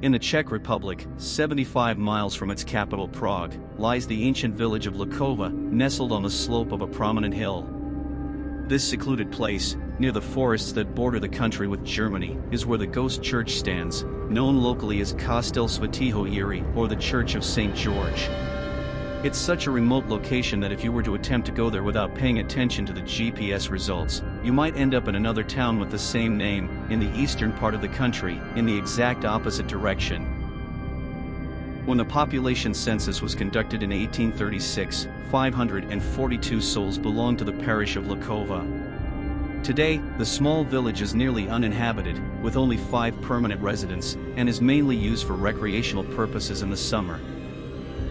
In the Czech Republic, 75 miles from its capital Prague, lies the ancient village of Lakova, nestled on the slope of a prominent hill. This secluded place, near the forests that border the country with Germany, is where the ghost church stands, known locally as Kostel Svatého Jiří, or the Church of St. George. It's such a remote location that if you were to attempt to go there without paying attention to the GPS results, you might end up in another town with the same name, in the eastern part of the country, in the exact opposite direction. When the population census was conducted in 1836, 542 souls belonged to the parish of Lakova. Today, the small village is nearly uninhabited, with only 5 permanent residents, and is mainly used for recreational purposes in the summer.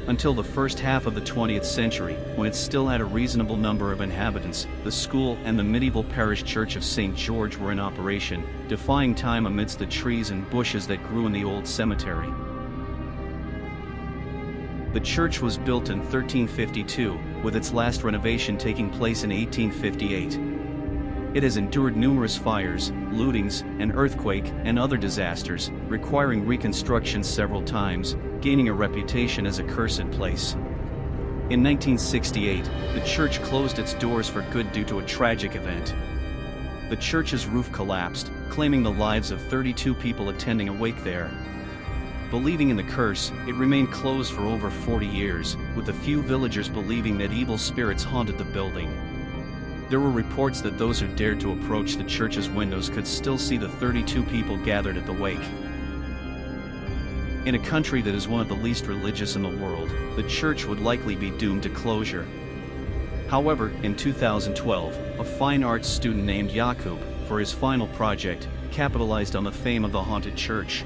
Until the first half of the 20th century, when it still had a reasonable number of inhabitants, the school and the medieval parish church of St. George were in operation, defying time amidst the trees and bushes that grew in the old cemetery. The church was built in 1352, with its last renovation taking place in 1858. It has endured numerous fires, lootings, an earthquake, and other disasters, requiring reconstruction several times, gaining a reputation as a cursed place. In 1968, the church closed its doors for good due to a tragic event. The church's roof collapsed, claiming the lives of 32 people attending a wake there. Believing in the curse, it remained closed for over 40 years, with a few villagers believing that evil spirits haunted the building. There were reports that those who dared to approach the church's windows could still see the 32 people gathered at the wake. In a country that is one of the least religious in the world, the church would likely be doomed to closure. However, in 2012, a fine arts student named Jakub, for his final project, capitalized on the fame of the haunted church.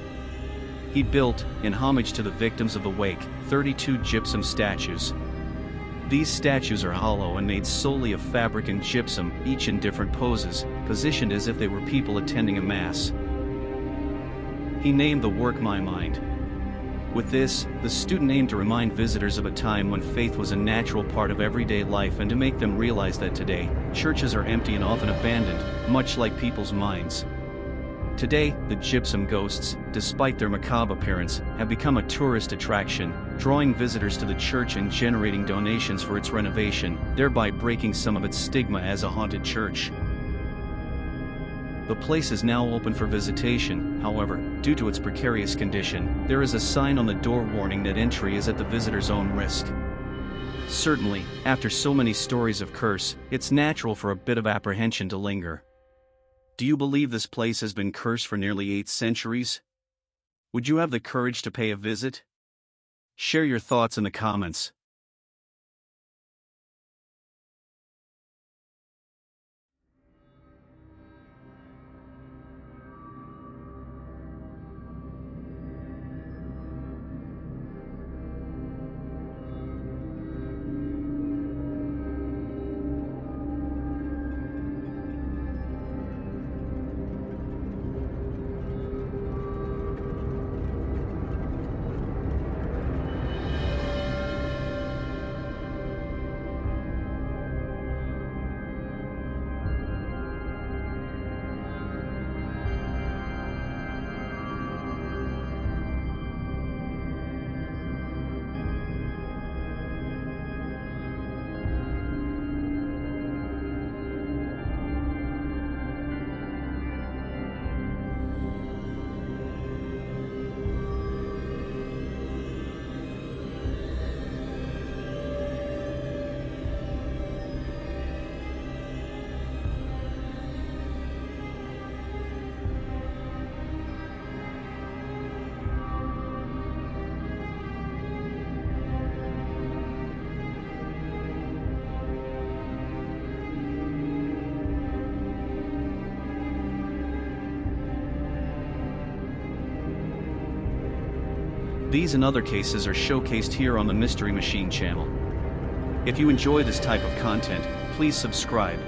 He built, in homage to the victims of the wake, 32 gypsum statues. These statues are hollow and made solely of fabric and gypsum, each in different poses, positioned as if they were people attending a mass. He named the work My Mind. With this, the student aimed to remind visitors of a time when faith was a natural part of everyday life and to make them realize that today, churches are empty and often abandoned, much like people's minds. Today, the gypsum ghosts, despite their macabre appearance, have become a tourist attraction, drawing visitors to the church and generating donations for its renovation, thereby breaking some of its stigma as a haunted church. The place is now open for visitation, however, due to its precarious condition, there is a sign on the door warning that entry is at the visitor's own risk. Certainly, after so many stories of curse, it's natural for a bit of apprehension to linger. Do you believe this place has been cursed for nearly 8 centuries? Would you have the courage to pay a visit? Share your thoughts in the comments. These and other cases are showcased here on the Mystery Machine channel. If you enjoy this type of content, please subscribe,